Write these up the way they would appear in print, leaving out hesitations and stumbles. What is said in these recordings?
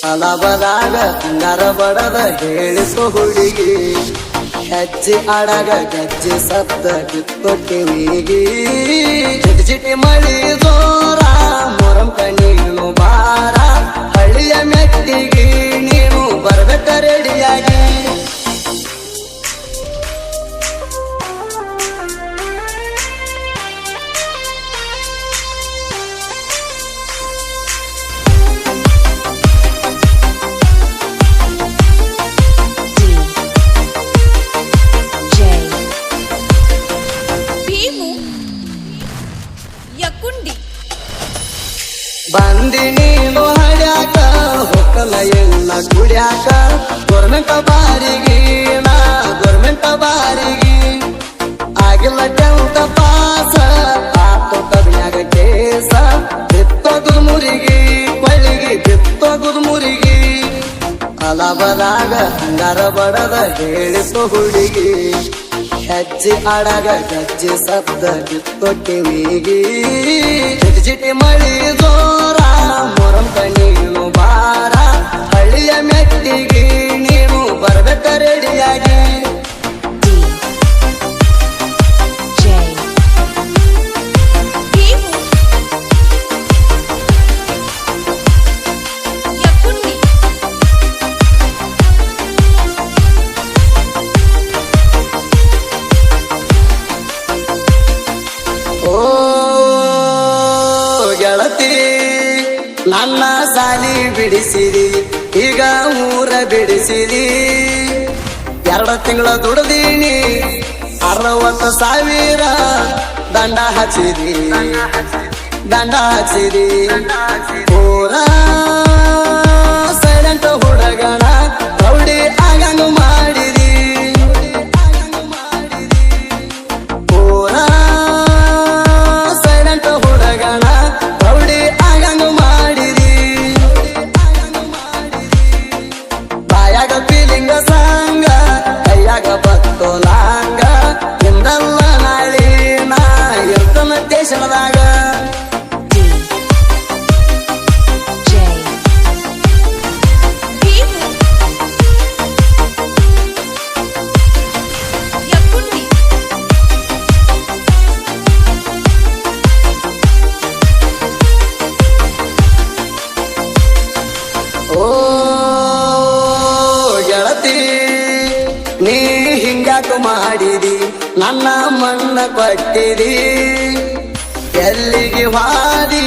ಅಲಬದಾಗ ನರ ಬಡದ ಹೇಳಿಸೋ ಹುಡುಗಿ ಹೆಜ್ಜೆ ಆಡಾಗ ಗಜ್ಜೆ ಸತ್ತ ಕಿತ್ತೋ ಕಿವಿಗಿ ಚಿಟಿ ಚಿಟಿ ಮಳಿ ಜೋರ ಮೊರಂ ಕಣ್ಣೀನು ಬಾರ ಹಳ್ಳಿಯ ಮೆಟ್ಟಿಗೆ ನೀನು ಬರ್ಬೇಕ ರೆಡಿಯಾಗಿ ಬಂದಿ ನೀನು ಹಡ್ಯಾಕ ಹೊಕ್ಕಲ ಎಲ್ಲ ಕುಡ್ಯಾಕ ಗೋರ್ಮೆಂಟ್ ಬಾರಿಗೆ ನಾ ಗೋರ್ಮೆಂಟ್ ಬಾರಿಗೆ ಆಗಿಲ್ಲ 10th ಪಾಸ ಆತೋ ಕಬ್ನ್ಯಾಗ ಕೇಸ ಬಿತ್ತೋಗುದ್ ಮುರಿಗಿ ಕೊಳ್ಳಿಗಿ ಬಿತ್ತೋಗುದ್ ಮುರಿಗಿ ಅಲಬದಾಗ ನರ ಬಡದ ಹೇಳಿಸೋ ಹುಡುಗಿ ಹೆಜ್ಜೆ ಆಡಾಗ ಗಜ್ಜೆ ಸತ್ತ ಕಿತ್ತೋ ಕಿವಿಗಿ ಚಿಟಿ ಚಿಟಿ ಮಳಿ ಜೋರ ಮೊರಂ ಕಣ್ಣೀನು ಬಾರ ಹಳ್ಳಿಯ ಮೆಟ್ಟಿಗೆ ನೀನು ಬರ್ಬೇಕ ರೆಡಿಯಾಗಿ ಗೆಳತಿ ನನ್ನ ಸಾಲಿ ಬಿಡಿಸಿರಿ ಈಗ ಊರ ಬಿಡಿಸಿರಿ 2 ತಿಂಗಳ ದುಡ್ದೀನಿ 60,000 ದಂಡ ಹಚ್ಚಿರಿ ಪೂರ ಸೈಲೆಂಟ್ ಹುಡುಗನ ರೌಡಿ ಆಗಂಗ ಮಾಡಿರಿ ಪೂರ ಸೈಲೆಂಟ್ ಹುಡುಗನ ರೌಡಿ ಆಗಂಗ ಮಾಡಿರಿ ಬಾಯಾಗ ಫೀಲಿಂಗ ಸಂಗ ಕೈಯಾಗ ಬತ್ತೋಲಾಂಗ ಹಿಂದಲ್ಲ ನಾಳಿ ನಾ ಇರ್ತನ ದೇಶದಾಗ ಓ ಗೆಳತಿ ನೀ ಹಿಂಗಾಕ ಮಾಡಿದಿ ನನ್ನ ಮಣ್ಣ ಕೊಟ್ಟಿದಿ ಎಲ್ಲಿಗೆ ಹಾದಿ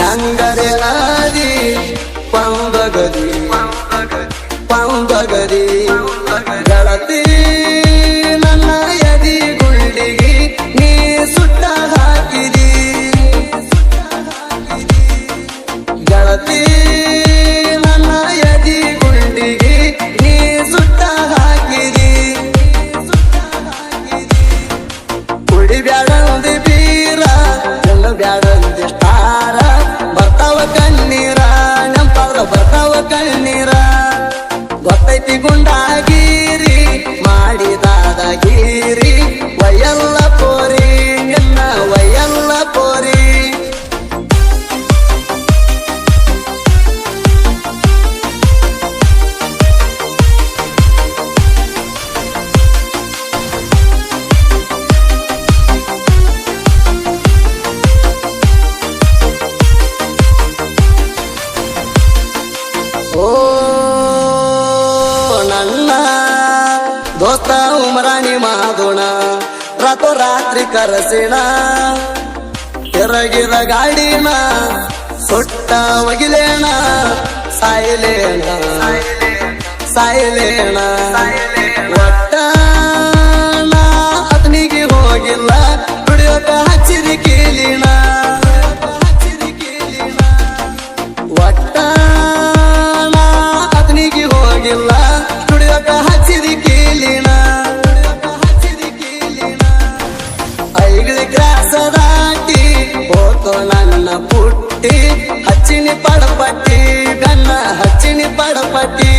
ಹೆಂಗರೆ ಆದಿ ಪಂಬಗದಿ ಗೆಳತಿ ನನ್ನ ಎದಿ ಗುಂಡಿಗೆ ನೀ ಸುಟ್ಟ ಹಾಕಿದಿ ಗೆಳತಿ ನನ್ನ ಎದಿ ಗುಂಡಿಗೆ ನೀ ಸುಟ್ಟ ಹಾಕಿದಿ ಕುಡಿ ಬ್ಯಾಡಂದಿ ಬೀರ ಜಂಗ ಬ್ಯಾಡಂದಿ ಸ್ಟಾರ ಬರ್ತಾವ ಕಣ್ಣೀರ ನೆಂಪಾದ್ರ ಬರ್ತಾವ ಕಣ್ಣೀರ ಗೊತ್ತೈತಿ ಗುಂಡಾಗಿರಿ ಮಾಡಿದಾದಗಿರಿ ವಯಲ್ಲ ಪೋರಿ ನಿನ್ನ ವಯಲ್ಲ ಪೋರಿ ಓ ನನ್ನ ದೋಸ್ತ ಉಮರಾಣಿ ಮಾದೋಣ ರಾತ್ರಿ ಕರಸಿಣ ತಿರಗಿದ ಗಾಡಿನ ಸುಟ್ಟ ಒಗಿಲೇಣ ಸಾಯಲೇಣ ಒಟ್ಟ ನಾ ಅತನಿಗೆ ಹೋಗಿಲ್ಲ ದುಡಿಯೋಕ ಹಚ್ಚಿರಿ ಕೇಳಿನ ಒಟ್ಟ ನಾ ಅತನಿಗೆ ಹೋಗಿಲ್ಲ ದುಡಿಯೋಕ ಹಚ್ಚಿರಿ ಕೇಳಿನ ಐಗಳಿ ಗ್ರಾಸ ದಾಟಿ ಹೋತೋ ನನ್ನ ಪುಟ್ಟಿ ಹಚ್ಚಿನಿ ಪಡಪಟ್ಟಿ ಗನ್ನ ಹಚ್ಚಿನಿ ಪಡಪಟ್ಟಿ